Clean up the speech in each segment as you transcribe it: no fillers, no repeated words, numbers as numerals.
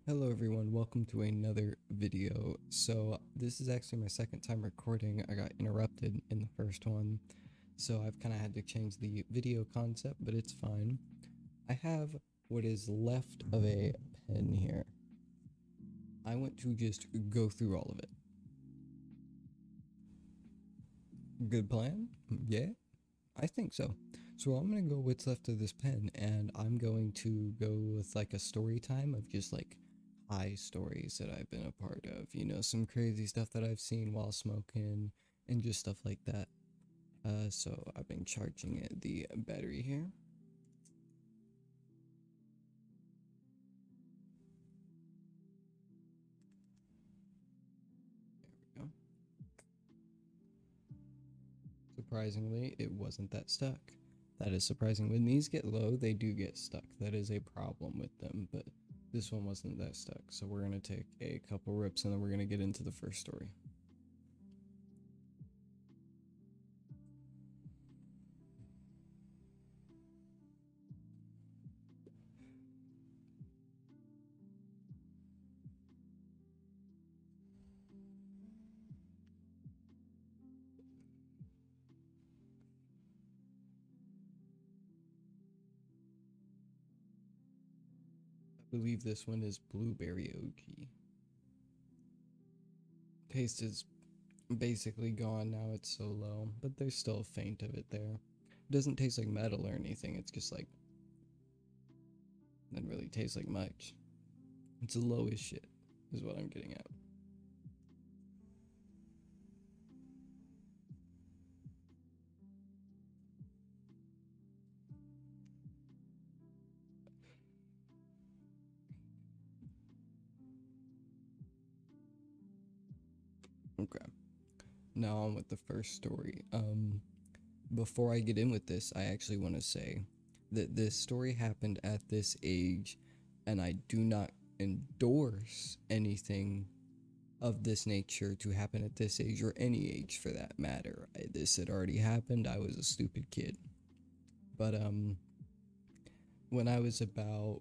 Hello everyone, welcome to another video. So this is actually my second time recording. I got interrupted in the first one, so I've kind of had to change the video concept, but it's fine. I have what is left of a pen here. I want to just go through all of it. Good plan? Yeah, I think so. So I'm gonna go what's left of this pen, and I'm going to go with like a story time of just like high stories that I've been a part of. Some crazy stuff that I've seen while smoking, and just stuff like that. So I've been charging the battery here. There we go. Surprisingly, it wasn't that stuck. That is surprising. When these get low, they do get stuck. That is a problem with them, but this one wasn't that stuck. So we're gonna take a couple rips and then we're gonna get into the first story. I believe this one is Blueberry OG. Taste is basically gone now, it's so low, but there's still a faint of it there. It doesn't taste like metal or anything, it's just like, it doesn't really taste like much. It's low as shit, is what I'm getting at. Okay, now on with the first story. Before I get in with this, I actually want to say that this story happened at this age, and I do not endorse anything of this nature to happen at this age or any age for that matter. This had already happened. I was a stupid kid. But when I was about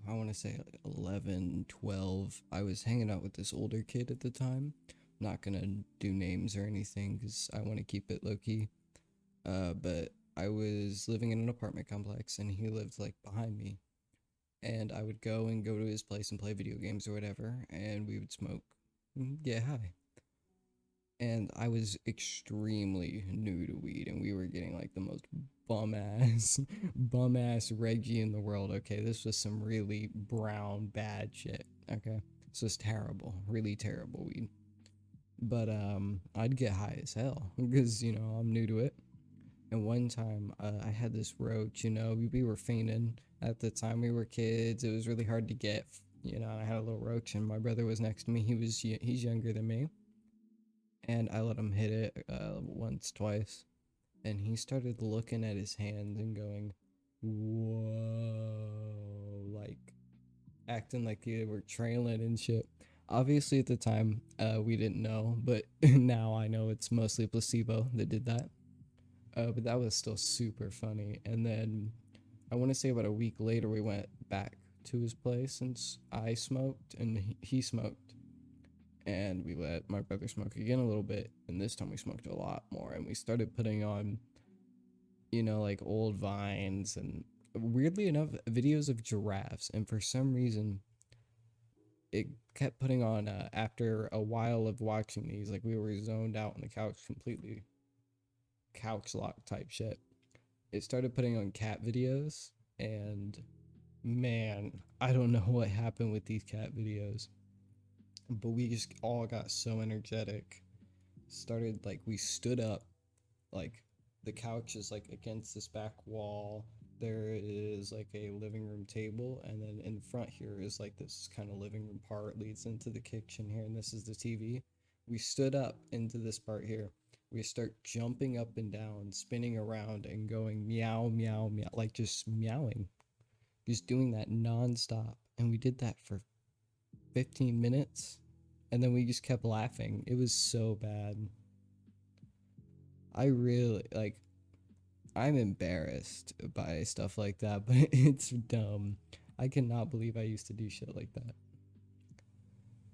I want to say like 11, 12, I was hanging out with this older kid at the time. Not going to do names or anything cuz I want to keep it low key. But I was living in an apartment complex and he lived like behind me. And I would go to his place and play video games or whatever and we would smoke. Yeah, hi. And I was extremely new to weed, and we were getting like the most bum ass, bum ass Reggie in the world. Okay, this was some really brown bad shit. Okay, so it's terrible, really terrible weed. But I'd get high as hell because I'm new to it. And one time, I had this roach. We were fainting at the time. We were kids. It was really hard to get. I had a little roach, and my brother was next to me. He's younger than me, and I let him hit it once, twice, and he started looking at his hands and going, "Whoa!" Like acting like they were trailing and shit. Obviously, at the time, we didn't know, but now I know it's mostly placebo that did that. But that was still super funny. And then I want to say about a week later, we went back to his place since I smoked and he smoked, and we let my brother smoke again a little bit, and this time we smoked a lot more, and we started putting on like old vines and weirdly enough videos of giraffes, and for some reason it kept putting on after a while of watching these, like we were zoned out on the couch completely, couch lock type shit. It started putting on cat videos, and man, I don't know what happened with these cat videos, but we just all got so energetic. Started like we stood up, like the couch is like against this back wall. There is like a living room table, and then in front here is like this kind of living room part leads into the kitchen here, and this is the TV. We stood up into this part here. We start jumping up and down, spinning around, and going meow, meow, meow, like just meowing, just doing that nonstop. And we did that for 15 minutes, and then we just kept laughing. It was so bad. I really like I'm embarrassed by stuff like that, but it's dumb. I cannot believe I used to do shit like that.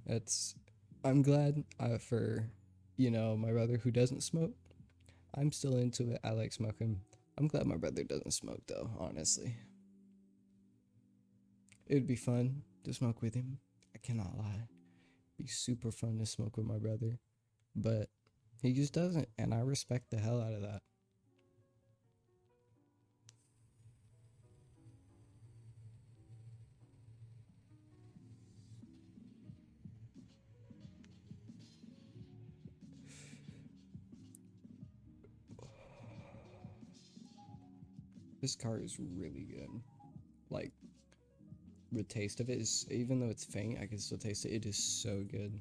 That's I'm glad for my brother who doesn't smoke. I'm still into it. I like smoking. I'm glad my brother doesn't smoke though, honestly. It'd be fun to smoke with him. I cannot lie. It'd be super fun to smoke with my brother. But he just doesn't, and I respect the hell out of that. This car is really good. Like the taste of it is, even though it's faint, I can still taste it. It is so good.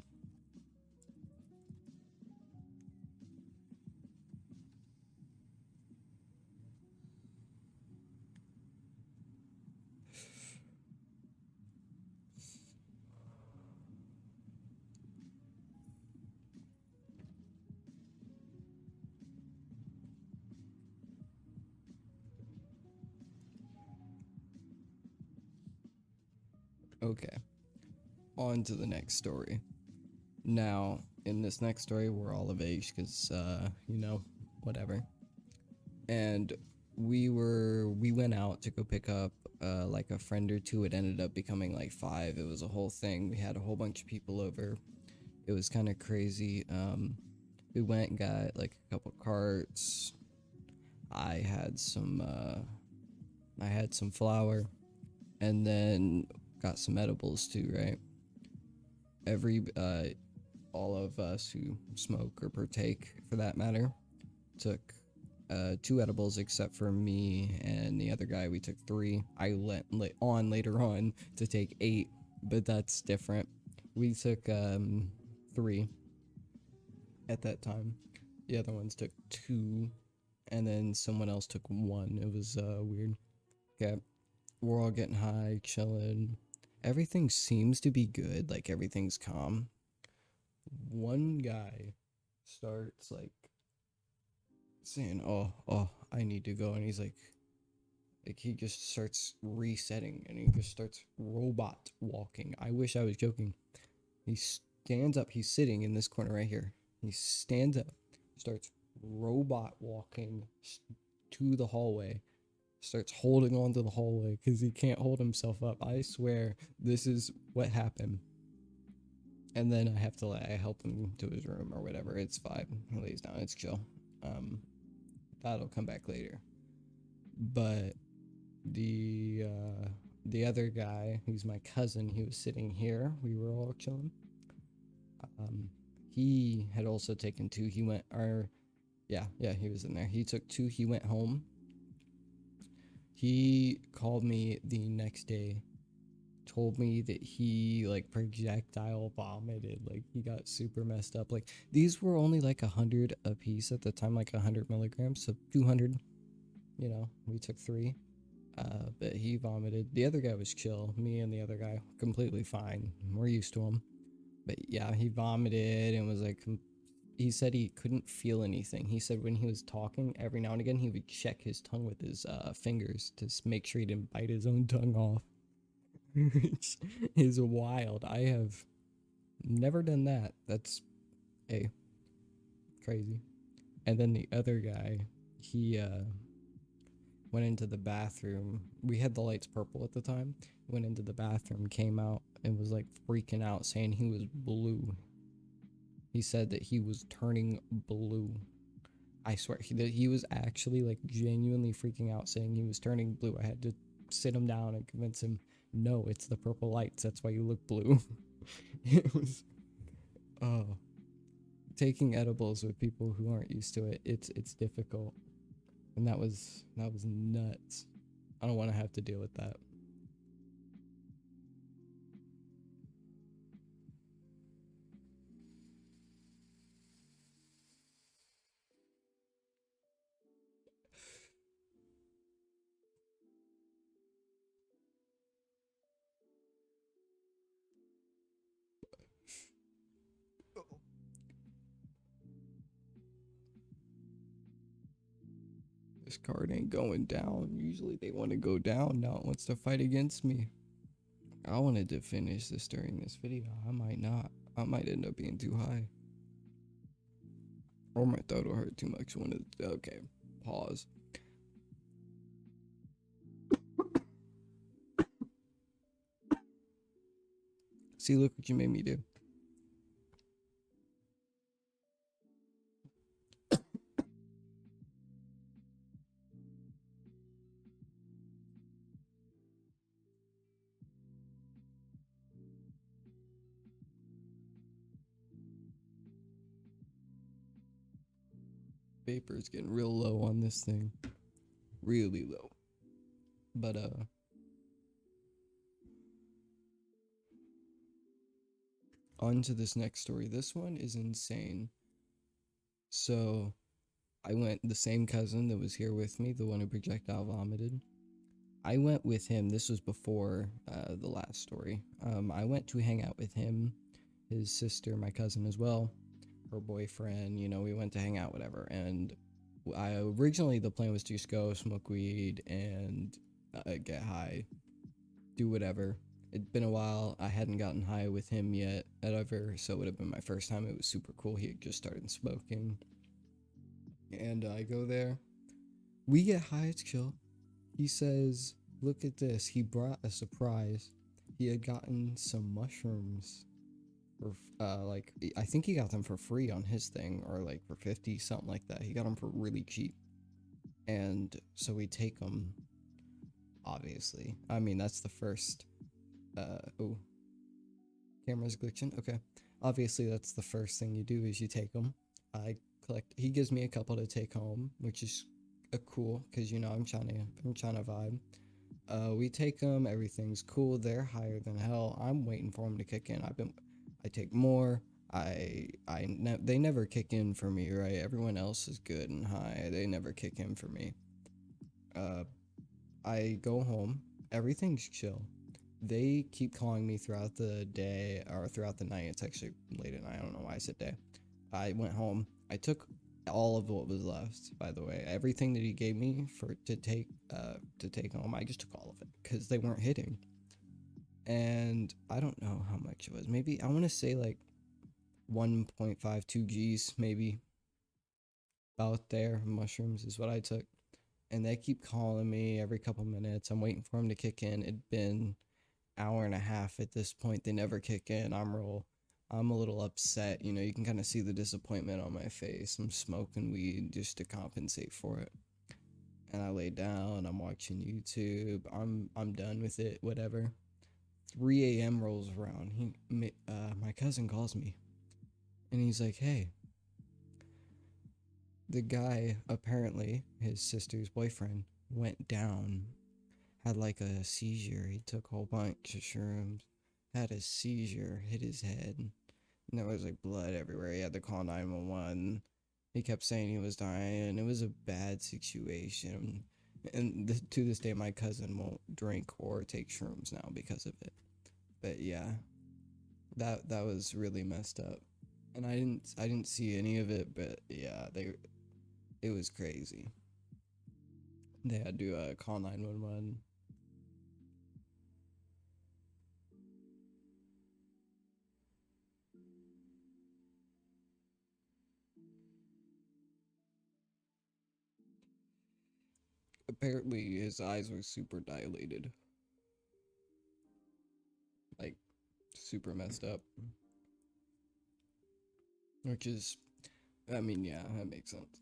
Okay, on to the next story. Now, in this next story, we're all of age because, whatever. And we went out to go pick up like a friend or two. It ended up becoming like five. It was a whole thing. We had a whole bunch of people over. It was kind of crazy. We went and got like a couple carts. I had some flour, and then got some edibles too, right? Every all of us who smoke or partake for that matter took two edibles except for me and the other guy. We took three. I let on later on to take eight, but that's different. We took three at that time. The other ones took two, and then someone else took one. It was weird. Okay, we're all getting high, chilling. Everything seems to be good. Like everything's calm. One guy starts like saying, "Oh, I need to go," and he's like he just starts resetting, and he just starts robot walking. I wish I was joking. He stands up. He's sitting in this corner right here. He stands up, starts robot walking to the hallway, starts holding on to the hallway because he can't hold himself up. I swear this is what happened. And then I have to I help him to his room or whatever. It's fine. He lays down. It's chill. Um, that'll come back later. But the uh, the other guy, he's my cousin. He was sitting here. We were all chilling. Um, he had also taken two. He went, or yeah, he was in there. He took two. He went home. He called me the next day, told me that he like projectile vomited, like he got super messed up. Like these were only like 100 a piece at the time, like 100 milligrams, so 200. We took three. But he vomited. The other guy was chill. Me and the other guy completely fine. We're used to him. But yeah, he vomited and was like, he said he couldn't feel anything. He said when he was talking, every now and again he would check his tongue with his fingers to make sure he didn't bite his own tongue off. Which is wild. I have never done that. That's a crazy. And then the other guy, he went into the bathroom. We had the lights purple at the time. Went into the bathroom, came out, and was like freaking out, saying he was blue. He said that he was turning blue. I swear, he was actually like genuinely freaking out, saying he was turning blue. I had to sit him down and convince him, no, it's the purple lights. That's why you look blue. It was, oh, taking edibles with people who aren't used to it. It's difficult, and that was nuts. I don't want to have to deal with that. This card ain't going down. Usually they want to go down. Now it wants to fight against me. I wanted to finish this during this video. I might not. I might end up being too high. Or my throat will hurt too much. Okay, pause. See, look what you made me do. Vapor's getting real low on this thing. Really low. But on to this next story. This one is insane. So I went, the same cousin that was here with me, the one who projectile vomited. I went with him. This was before the last story. I went to hang out with him, his sister, my cousin as well, her boyfriend. You know, we went to hang out, whatever. And originally the plan was to just go smoke weed and get high, do whatever. It'd been a while. I hadn't gotten high with him yet, ever, so it would have been my first time. It was super cool. He had just started smoking. And I go there. We get high, it's chill. He says, look at this. He brought a surprise. He had gotten some mushrooms for, I think he got them for free on his thing, or like for 50, something like that. He got them for really cheap. And so we take them, obviously. I mean, that's the first, oh, camera's glitching. Okay. Obviously, that's the first thing you do is you take them. He gives me a couple to take home, which is cool, because, you know, I'm trying to vibe. We take them, everything's cool. They're higher than hell. I'm waiting for them to kick in. I take more. They never kick in for me, right? Everyone else is good and high. They never kick in for me. I go home. Everything's chill. They keep calling me throughout the day, or throughout the night. It's actually late at night. I don't know why I said day. I went home. I took all of what was left, by the way. Everything that he gave me to take home, I just took all of it because they weren't hitting. And I don't know how much it was. Maybe I want to say like 1.52 G's, maybe about there. Mushrooms is what I took. And they keep calling me every couple minutes. I'm waiting for them to kick in. It'd been hour and a half at this point. They never kick in. I'm a little upset. You know, you can kind of see the disappointment on my face. I'm smoking weed just to compensate for it. And I lay down, I'm watching YouTube. I'm done with it, whatever. 3 a.m. rolls around. My cousin calls me. And he's like, "Hey, the guy, apparently his sister's boyfriend, went down, had like a seizure. He took a whole bunch of shrooms, had a seizure, hit his head, and there was like blood everywhere. He had to call 911. He kept saying he was dying. It was a bad situation. And to this day, my cousin won't drink or take shrooms now because of it. But yeah, that was really messed up. And I didn't see any of it, but yeah, it was crazy. They had to call 911. Apparently, his eyes were super dilated, like super messed up. Which is, I mean, yeah, that makes sense.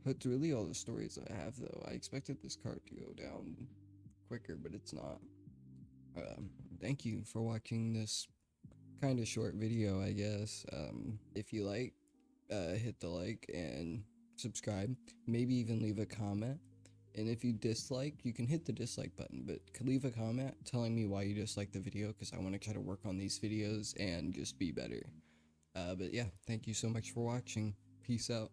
That's really all the stories I have, though. I expected this card to go down quicker, but it's not. Thank you for watching this kind of short video, I guess. If you like, hit the like and subscribe. Maybe even leave a comment. And if you dislike, you can hit the dislike button, but leave a comment telling me why you dislike the video, because I want to try to work on these videos and just be better. But yeah, thank you so much for watching. Peace out.